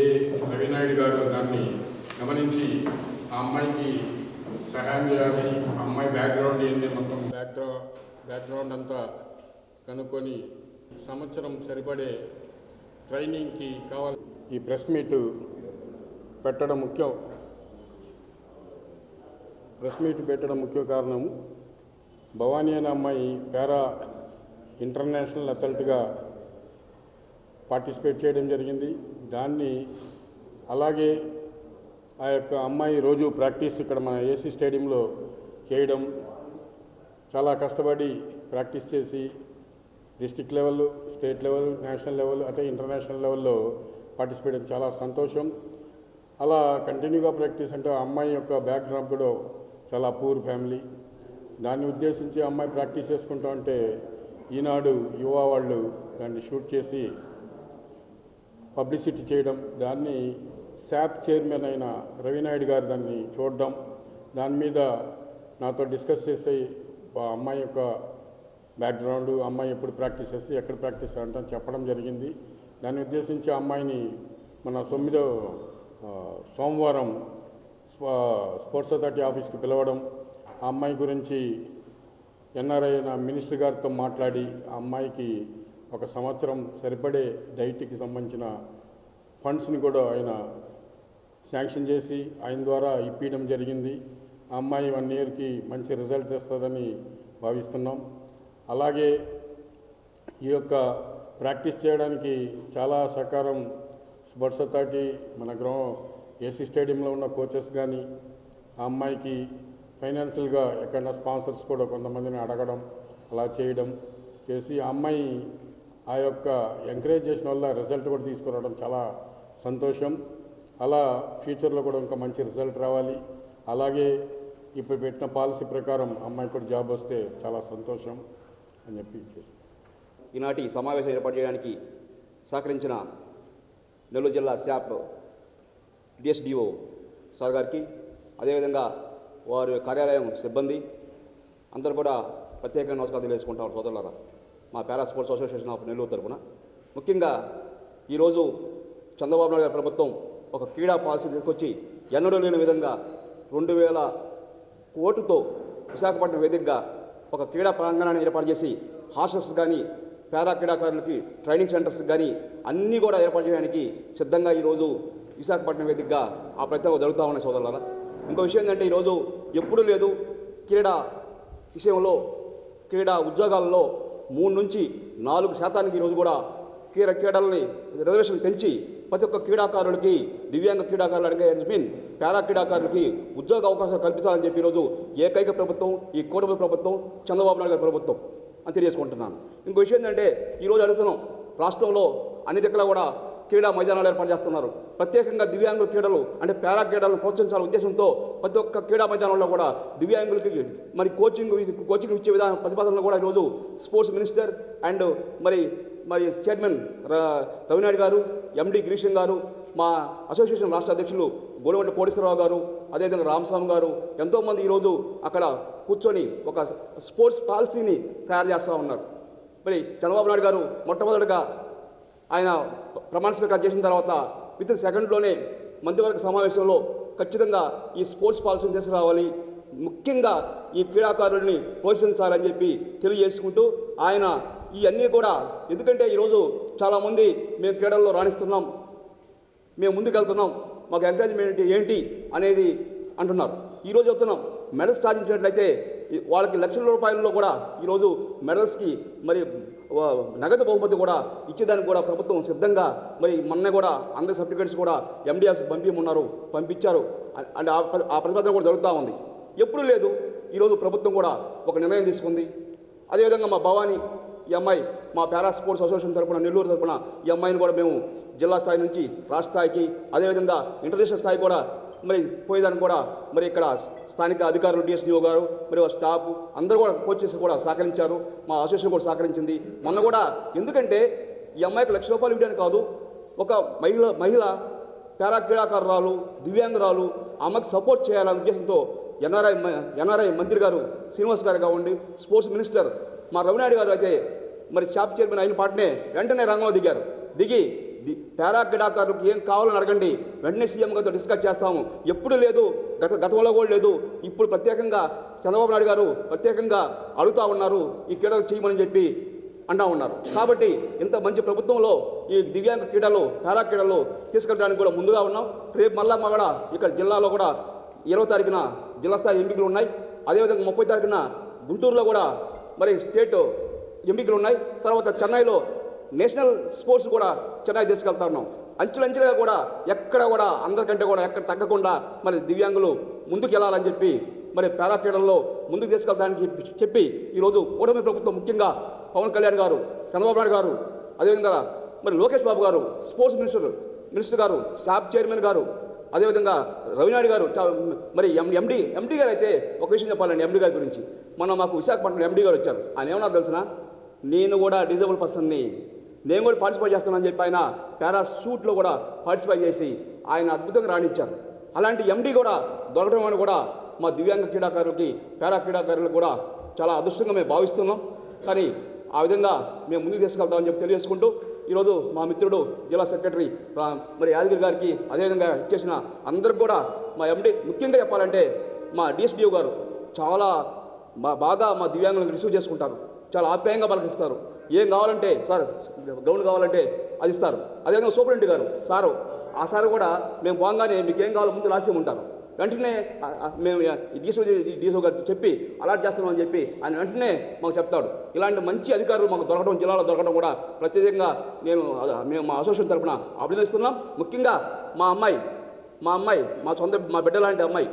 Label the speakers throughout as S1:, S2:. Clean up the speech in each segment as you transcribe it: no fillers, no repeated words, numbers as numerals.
S1: ఏ రవినాయుడు గారు దాన్ని గమనించి ఆ అమ్మాయికి సహాయం చేయాలి, ఆ అమ్మాయి బ్యాక్గ్రౌండ్ ఏంటి, మొత్తం బ్యాక్గ్రౌండ్ అంతా కనుక్కొని సంవత్సరం సరిపడే ట్రైనింగ్కి కావాలి. ఈ ప్రెస్ మీట్ పెట్టడం ముఖ్య కారణం భవానీ అనే అమ్మాయి పారా ఇంటర్నేషనల్ అథ్లెట్గా పార్టిసిపేట్ చేయడం జరిగింది. దాన్ని అలాగే ఆ యొక్క అమ్మాయి రోజు ప్రాక్టీస్ ఇక్కడ మన ఏసీ స్టేడియంలో చేయడం, చాలా కష్టపడి ప్రాక్టీస్ చేసి district level, state level, national level అంటే ఇంటర్నేషనల్ లెవెల్లో పార్టిసిపేట్ చేయడం చాలా సంతోషం. అలా కంటిన్యూగా ప్రాక్టీస్ అంటే ఆ అమ్మాయి యొక్క బ్యాక్గ్రౌండ్ కూడా చాలా పూర్ ఫ్యామిలీ. దాన్ని ఉద్దేశించి అమ్మాయి ప్రాక్టీస్ చేసుకుంటా ఉంటే ఈనాడు యువ వాళ్ళు దాన్ని షూట్ చేసి పబ్లిసిటీ చేయడం, దాన్ని శాప్ చైర్మన్ అయిన రవినాయుడు గారు దాన్ని చూడడం, దాని మీద నాతో డిస్కస్ చేసి ఆ అమ్మాయి యొక్క బ్యాక్గ్రౌండ్, అమ్మాయి ఎప్పుడు ప్రాక్టీస్ చేసి ఎక్కడ ప్రాక్టీస్ అంటే చెప్పడం జరిగింది. దాన్ని ఉద్దేశించి ఆ అమ్మాయిని మన 9వ సోమవారం స్పోర్ట్స్ అథారిటీ ఆఫీస్కి పిలవడం, ఆ అమ్మాయి గురించి ఎన్ఆర్ఐ అయిన మినిస్టర్ గారితో మాట్లాడి ఆ అమ్మాయికి 1 సంవత్సరం సరిపడే డైట్కి సంబంధించిన ఫండ్స్ని కూడా ఆయన శాంక్షన్ చేసి ఆయన ద్వారా ఇప్పించడం జరిగింది. ఆ అమ్మాయి 1 ఇయర్కి మంచి రిజల్ట్ తెస్తుందని భావిస్తున్నాం. అలాగే ఈ యొక్క ప్రాక్టీస్ చేయడానికి చాలా సహకారం స్పోర్ట్స్ అథారిటీ, మన ఏసీ స్టేడియంలో ఉన్న కోచెస్ కానీ, ఆ అమ్మాయికి ఫైనాన్షియల్గా ఎక్కడన్నా స్పాన్సర్స్ కూడా కొంతమందిని అడగడం, అలా చేయడం చేసి ఆ అమ్మాయి ఆ యొక్క ఎంకరేజ్ చేసిన వల్ల రిజల్ట్ కూడా తీసుకురావడం చాలా సంతోషం. అలా ఫ్యూచర్లో కూడా ఇంకా మంచి రిజల్ట్ రావాలి. అలాగే ఇప్పుడు పెట్టిన పాలసీ ప్రకారం అమ్మాయికి కూడా జాబ్ వస్తే చాలా సంతోషం అని చెప్పి
S2: ఈనాటి సమావేశం ఏర్పాటు చేయడానికి సహకరించిన నెల్లూరు జిల్లా శాప్ డిఎస్డిఓ సార్ గారికి, అదేవిధంగా వారి కార్యాలయం సిబ్బంది అందరూ కూడా ప్రత్యేకంగా నమస్కారం తెలియజేసుకుంటాం. సోదరులారా, మా para sports association of Nellore తరఫున ముఖ్యంగా ఈరోజు చంద్రబాబు నాయుడు గారి ప్రభుత్వం ఒక క్రీడా పాలసీ తీసుకొచ్చి ఎన్నడూ లేని విధంగా 2000 కోట్లతో విశాఖపట్నం వేదికగా ఒక క్రీడా ప్రాంగణాన్ని ఏర్పాటు చేసి హాస్టల్స్ కానీ, పారా క్రీడాకారులకి ట్రైనింగ్ సెంటర్స్ కానీ అన్నీ కూడా ఏర్పాటు చేయడానికి సిద్ధంగా ఈరోజు విశాఖపట్నం వేదికగా ఆ ప్రయత్నం జరుగుతూ ఉన్నాయి. సోదరులారా, ఇంకో విషయం ఏంటంటే ఈరోజు ఎప్పుడూ లేదు క్రీడా విషయంలో, క్రీడా ఉద్యోగాల్లో 3 నుంచి 4% ఈరోజు కూడా క్రీడలని రిజర్వేషన్ పెంచి ప్రతి ఒక్క క్రీడాకారులకి, దివ్యాంగ క్రీడాకారులకి, పారా క్రీడాకారులకి ఉద్యోగ అవకాశాలు కల్పించాలని చెప్పి ఈరోజు ఏకైక ప్రభుత్వం ఈ కూటమి ప్రభుత్వం, చంద్రబాబు నాయుడు గారి ప్రభుత్వం అని తెలియజేసుకుంటున్నాను. ఇంకో విషయం ఏంటంటే ఈరోజు అడుగుతున్నాం, రాష్ట్రంలో అన్ని దిక్కులా కూడా క్రీడా మైదానాలు ఏర్పాటు చేస్తున్నారు. ప్రత్యేకంగా దివ్యాంగుల క్రీడలు అంటే పారా క్రీడలను ప్రోత్సహించాలనే ఉద్దేశంతో ప్రతి ఒక్క క్రీడా మైదానంలో కూడా దివ్యాంగులకి మరి కోచింగ్ ఇచ్చే విధానం ప్రతిపాదనలు కూడా ఈరోజు స్పోర్ట్స్ మినిస్టర్ అండ్ మరి చైర్మన్ రవినాయుడు గారు, ఎండి గిరీశం గారు, మా అసోసియేషన్ రాష్ట్ర అధ్యక్షులు గోలవంటి కోటేశ్వరరావు గారు, అదేవిధంగా రామస్వామి గారు ఎంతోమంది ఈరోజు అక్కడ కూర్చొని ఒక స్పోర్ట్స్ పాలసీని తయారు చేస్తూ ఉన్నారు. మరి చంద్రబాబు నాయుడు గారు మొట్టమొదటిగా ఆయన ప్రమాణ స్వీకారం చేసిన తర్వాత వితిన్ సెకండ్లోనే మంత్రివర్గ సమావేశంలో ఖచ్చితంగా ఈ స్పోర్ట్స్ పాలసీని తీసుకురావాలి, ముఖ్యంగా ఈ క్రీడాకారుల్ని ప్రోత్సహించాలని చెప్పి తెలియజేసుకుంటూ ఆయన ఇవన్నీ కూడా, ఎందుకంటే ఈరోజు చాలామంది మేము క్రీడల్లో రాణిస్తున్నాం, మేము ముందుకెళ్తున్నాం, మాకు ఎంకరేజ్మెంట్ ఏంటి అనేది అంటున్నారు. ఈరోజు చెప్తున్నాం, మెడల్స్ సాధించినట్లయితే వాళ్ళకి లక్షల రూపాయలలో కూడా ఈరోజు మెడల్స్కి మరి నగదు బహుమతి కూడా ఇచ్చేదానికి కూడా ప్రభుత్వం సిద్ధంగా, మరి మొన్న కూడా అందరి సర్టిఫికేట్స్ కూడా ఎండిఆర్స్ పంపించారు అంటే ఆ ప్రతిపాదన కూడా జరుగుతూ ఉంది. ఎప్పుడూ లేదు ఈరోజు ప్రభుత్వం కూడా ఒక నిర్ణయం తీసుకుంది. అదేవిధంగా మా భవానీ ఈ అమ్మాయి మా పారా స్పోర్ట్స్ అసోసియేషన్ తరఫున, నెల్లూరు తరఫున ఈ అమ్మాయిని కూడా మేము జిల్లా స్థాయి నుంచి రాష్ట్ర స్థాయికి, అదేవిధంగా ఇంటర్నేషనల్ స్థాయి కూడా మరి పోయేదానికి కూడా మరి ఇక్కడ స్థానిక అధికారులు డిఎస్డిఓ గారు మరి స్టాఫ్ అందరూ కూడా కోచెస్ కూడా సహకరించారు, మా అసోసియేషన్ కూడా సహకరించింది. మొన్న కూడా ఎందుకంటే ఈ అమ్మాయికి ₹1,00,000 ఇవ్వడానికి కాదు, ఒక మహిళ పారా క్రీడాకారురాలు, దివ్యాంగురాలు, అమ్మకి సపోర్ట్ చేయాలనే ఉద్దేశంతో ఎన్ఆర్ఐ మంత్రి గారు శ్రీనివాస్ గారు కావండి, స్పోర్ట్స్ మినిస్టర్ మా రవినాయుడు గారు అయితే మరి షాప్ చైర్మన్ అయిన పాటనే వెంటనే రంగంలో దిగి పారా క్రీడాకారులకు ఏం కావాలని అడగండి, వెంటనే సీఎం గారితో డిస్కస్ చేస్తాము. ఎప్పుడు లేదు, గతంలో కూడా లేదు. ఇప్పుడు ప్రత్యేకంగా చంద్రబాబు నాయుడు గారు ప్రత్యేకంగా అడుగుతూ ఉన్నారు ఈ క్రీడలు చేయమని చెప్పి అంటూ ఉన్నారు. కాబట్టి ఇంత మంచి ప్రభుత్వంలో ఈ దివ్యాంగ క్రీడలు, పారా క్రీడలు తీసుకెళ్ళడానికి కూడా ముందుగా ఉన్నాం. రేపు మళ్ళా కూడా ఇక్కడ జిల్లాలో కూడా 20వ తారీఖున జిల్లా స్థాయి ఎంపికలు ఉన్నాయి. అదేవిధంగా 30వ తారీఖున గుంటూరులో కూడా మరి స్టేట్ ఎంపికలు ఉన్నాయి. తర్వాత చెన్నైలో నేషనల్ స్పోర్ట్స్ కూడా చెన్నై తీసుకెళ్తా ఉన్నాం. అంచెలంచెలుగా కూడా ఎక్కడ కూడా అందరికంటే కూడా ఎక్కడ తగ్గకుండా మరి దివ్యాంగులు ముందుకు వెళ్ళాలని చెప్పి మరి పారా క్రీడల్లో ముందుకు తీసుకెళ్ళడానికి చెప్పి ఈరోజు కూటమి ప్రభుత్వం, ముఖ్యంగా పవన్ కళ్యాణ్ గారు, చంద్రబాబు నాయుడు గారు, అదేవిధంగా మరి లోకేష్ బాబు గారు, స్పోర్ట్స్ మినిస్టర్ గారు, స్టాఫ్ చైర్మన్ గారు, అదేవిధంగా రవినాయుడు గారు, మరి ఎండి గారు అయితే ఒక విషయం చెప్పాలండి. ఎండి గారి గురించి మాకు విశాఖపట్నంలో ఎండి గారు వచ్చారు. ఆయన ఏమన్నా తెలిసిన, నేను కూడా డిజేబుల్ పర్సన్ని, నేను కూడా పార్టిసిపేట్ చేస్తానని చెప్పి ఆయన పారా షూట్లో కూడా పార్టిసిపేట్ చేసి ఆయన అద్భుతంగా రాణించారు. అలాంటి ఎండి కూడా దొరకడం అని కూడా మా దివ్యాంగ క్రీడాకారులకి, పారా క్రీడాకారులకు కూడా చాలా అదృష్టంగా మేము భావిస్తున్నాం. కానీ ఆ విధంగా మేము ముందుకు తీసుకెళ్తామని చెప్పి తెలియజేసుకుంటూ ఈరోజు మా మిత్రుడు జిల్లా సెక్రటరీ మరి యాదగిరి గారికి, అదేవిధంగా ఇచ్చేసిన అందరికి కూడా మా ఎండి, ముఖ్యంగా చెప్పాలంటే మా డిఎస్డిఓ గారు చాలా బాగా మా దివ్యాంగులను రిసీవ్ చేసుకుంటారు. చాలా ఆప్యాయంగా పలకిస్తారు. ఏం కావాలంటే సార్ గ్రౌండ్ కావాలంటే అది ఇస్తారు. అదేవిధంగా సూపరింటెండెంట్ గారు సారు, ఆ సార్ కూడా మేము బాగానే మీకు ఏం కావాలో ముందు రాసి ఉంటారు. వెంటనే మేము డీసో గారు చెప్పి అలాట్ చేస్తున్నామని చెప్పి ఆయన వెంటనే మాకు చెప్తాడు. ఇలాంటి మంచి అధికారులు మాకు దొరకడం, జిల్లాలో దొరకడం కూడా ప్రత్యేకంగా మేము మా అసోసియేషన్ తరఫున అభినందిస్తున్నాం. ముఖ్యంగా మా అమ్మాయి మా బిడ్డ లాంటి అమ్మాయి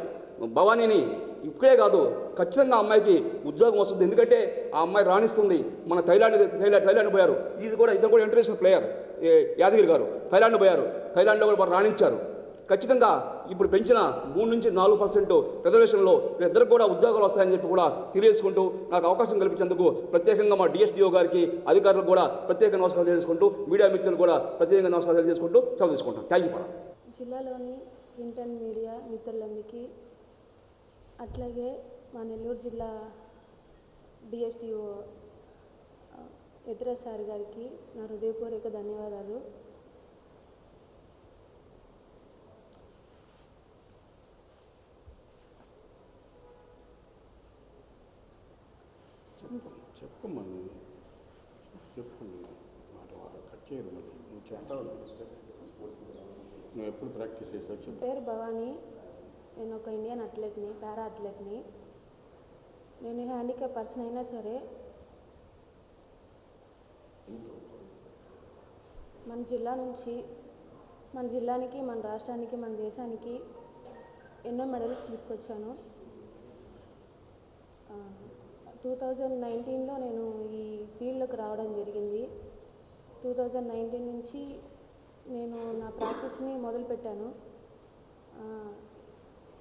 S2: భవానీని ఇప్పుడే కాదు, ఖచ్చితంగా అమ్మాయికి ఉద్యోగం వస్తుంది. ఎందుకంటే ఆ అమ్మాయి రాణిస్తుంది. మన థైలాండ్ పోయారు. ఇతను కూడా ఇంటర్నేషనల్ ప్లేయర్ యాదగిరి గారు థైలాండ్ పోయారు. థైలాండ్లో కూడా వారు రాణించారు. ఖచ్చితంగా ఇప్పుడు పెంచిన 3 నుంచి 4% రిజర్వేషన్లో ఇద్దరికి కూడా ఉద్యోగాలు వస్తాయని చెప్పి కూడా తెలియజేసుకుంటూ నాకు అవకాశం కల్పించేందుకు ప్రత్యేకంగా మా డిఎస్డిఓ గారికి, అధికారులకు కూడా ప్రత్యేక నమస్కారాలు చేసుకుంటూ, మీడియా మిత్రులు కూడా ప్రత్యేకంగా నమస్కారాలు చేసుకుంటూ సెలవు తీసుకుంటాం. Thank you.
S3: జిల్లాలోని ప్రింట్ అండ్ మీడియా మిత్రులందరికీ, అట్లాగే మా నెల్లూరు జిల్లా డిఎస్డిఓ ఎద్రా సార్ గారికి నా హృదయపూర్వక ధన్యవాదాలు.
S1: చెప్పమ్మా, చెప్పు మాట కట్ చేయరు. మళ్ళీ నువ్వు చెప్తావు, నువ్వు ఎప్పుడు ప్రాక్టీస్ చేసావు?
S3: పేరు భవానీ, నేను ఒక ఇండియన్ అథ్లెట్ని, పారా అథ్లెట్ని. నేను హ్యాండిక్యాప్ పర్సన్ అయినా సరే మన జిల్లా నుంచి, మన జిల్లానికి, మన రాష్ట్రానికి, మన దేశానికి ఎన్నో మెడల్స్ తీసుకొచ్చాను. 2019లో నేను ఈ ఫీల్డ్లోకి రావడం జరిగింది. 2019 నుంచి నేను నా ప్రాక్టీస్ని మొదలుపెట్టాను.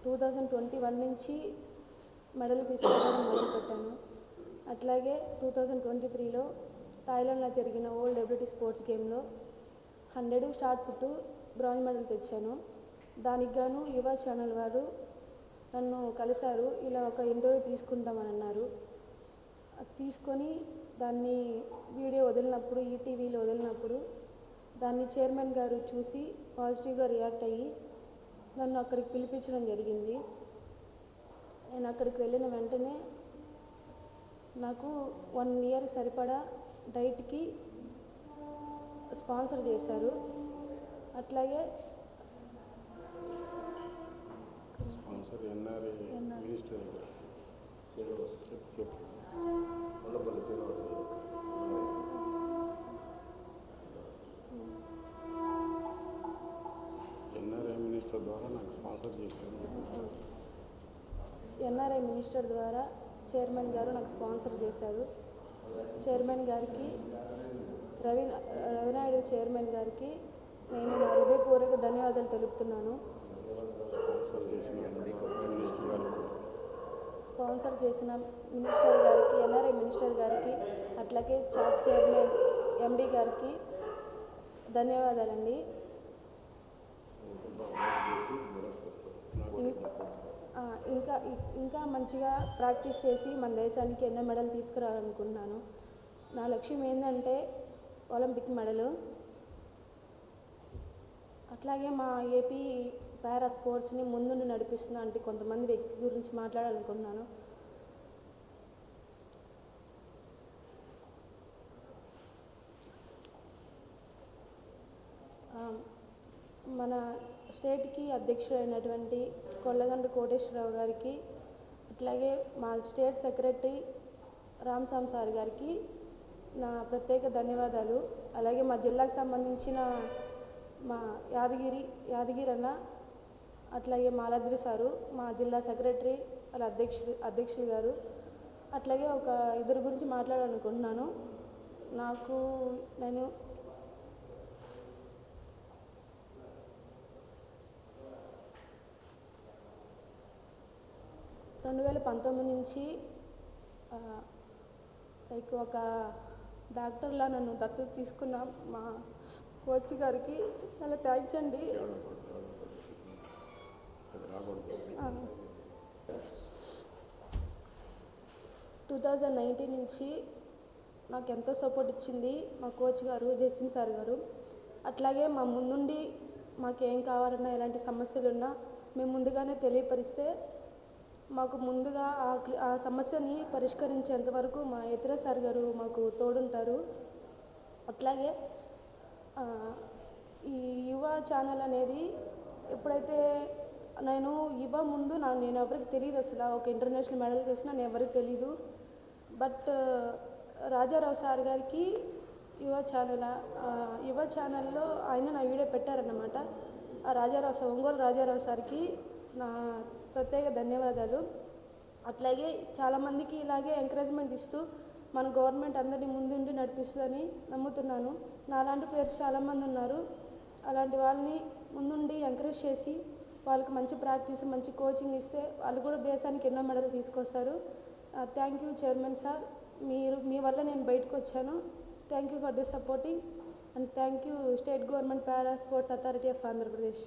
S3: 2021 నుంచి మెడల్ తీసుకోవడం మొదలుపెట్టాను. అట్లాగే 2023లో థాయిలాండ్లో జరిగిన వరల్డ్ డబ్ల్యూటీ స్పోర్ట్స్ గేమ్లో 100 షాట్ పుట్ బ్రాంజ్ మెడల్ తెచ్చాను. దానికి గాను యువ ఛానల్ వారు నన్ను కలిశారు. ఇలా ఒక ఇంటర్వ్యూ తీసుకుంటామని అన్నారు. అది తీసుకొని దాన్ని వీడియో వదిలినప్పుడు, ఈటీవీలో వదిలినప్పుడు దాన్ని చైర్మన్ గారు చూసి పాజిటివ్గా రియాక్ట్ అయ్యి నన్ను అక్కడికి పిలిపించడం జరిగింది. నేను అక్కడికి వెళ్ళిన వెంటనే నాకు 1 ఇయర్ సరిపడా డైట్కి స్పాన్సర్ చేశారు. అట్లాగే
S1: sponsor NRI minister NRI minister ద్వారా నాకు స్పాన్సర్ చేశారు.
S3: ఎన్ఆర్ఐ మినిస్టర్ ద్వారా చైర్మన్ గారు నాకు స్పాన్సర్ చేశారు. చైర్మన్ గారికి, రవినాయుడు చైర్మన్ గారికి నేను నా హృదయపూర్వక ధన్యవాదాలు తెలుపుతున్నాను. స్పాన్సర్ చేసిన మినిస్టర్ గారికి, ఎన్ఆర్ఐ మినిస్టర్ గారికి, అట్లాగే చాప్ చైర్మన్ ఎండి గారికి ధన్యవాదాలండి. ఇంకా మంచిగా ప్రాక్టీస్ చేసి మన దేశానికి ఎన్నో మెడల్ తీసుకురావాలనుకుంటున్నాను. నా లక్ష్యం ఏంటంటే ఒలింపిక్ మెడలు. అట్లాగే మా ఏపీ పారా స్పోర్ట్స్ని ముందుండి నడిపిస్తున్న అంటే కొంతమంది వ్యక్తి గురించి మాట్లాడాలనుకుంటున్నాను. మన స్టేట్కి అధ్యక్షుడైనటువంటి కొల్లగండి కోటేశ్వరరావు గారికి, అట్లాగే మా స్టేట్ సెక్రటరీ రామస్వామి సార్ గారికి నా ప్రత్యేక ధన్యవాదాలు. అలాగే మా జిల్లాకు సంబంధించిన మా యాదగిరి అన్న, అట్లాగే మాలాద్రి సారు, మా జిల్లా సెక్రటరీ వాళ్ళ అధ్యక్షులు గారు, అట్లాగే ఒక ఇద్దరు గురించి మాట్లాడాలనుకుంటున్నాను. నేను 2019 నుంచి లైక్ ఒక డాక్టర్లా నన్ను దత్తత తీసుకున్న మా కోచ్ గారికి చాలా థ్యాంక్స్ అండి. 2019 నుంచి నాకు ఎంతో సపోర్ట్ ఇచ్చింది మా కోచ్ గారు జస్టిన్ సార్ గారు. అట్లాగే మా ముందుండి మాకేం కావాలన్నా ఎలాంటి సమస్యలున్నా మేము ముందుగానే తెలియపరిస్తే మాకు ముందుగా ఆ సమస్యని పరిష్కరించేంత వరకు మా ఇతర సార్ గారు మాకు తోడుంటారు. అట్లాగే ఈ యువ ఛానల్ అనేది ఎప్పుడైతే నేను ముందు నేను ఎవరికి తెలియదు, అసలు ఒక ఇంటర్నేషనల్ మెడల్ చేసినా నేను ఎవరికి తెలీదు. బట్ రాజారావు సార్ గారికి యువ ఛానల్లో ఆయన నా వీడియో పెట్టారన్నమాట. ఒంగోలు రాజారావు సార్కి నా ప్రత్యేక ధన్యవాదాలు. అట్లాగే చాలామందికి ఇలాగే ఎంకరేజ్మెంట్ ఇస్తూ మన గవర్నమెంట్ అందరినీ ముందుండి నడిపిస్తుందని నమ్ముతున్నాను. నాలాంటి ప్లేయర్స్ చాలామంది ఉన్నారు. అలాంటి వాళ్ళని ముందుండి ఎంకరేజ్ చేసి వాళ్ళకి మంచి ప్రాక్టీస్, మంచి కోచింగ్ ఇస్తే వాళ్ళు కూడా దేశానికి ఎన్నో మెడల్ తీసుకొస్తారు. థ్యాంక్ యూ చైర్మన్ సార్, మీ వల్ల నేను బయటకు వచ్చాను. Thank you for this supporting and thank you state government para sports authority of Andhra Pradesh.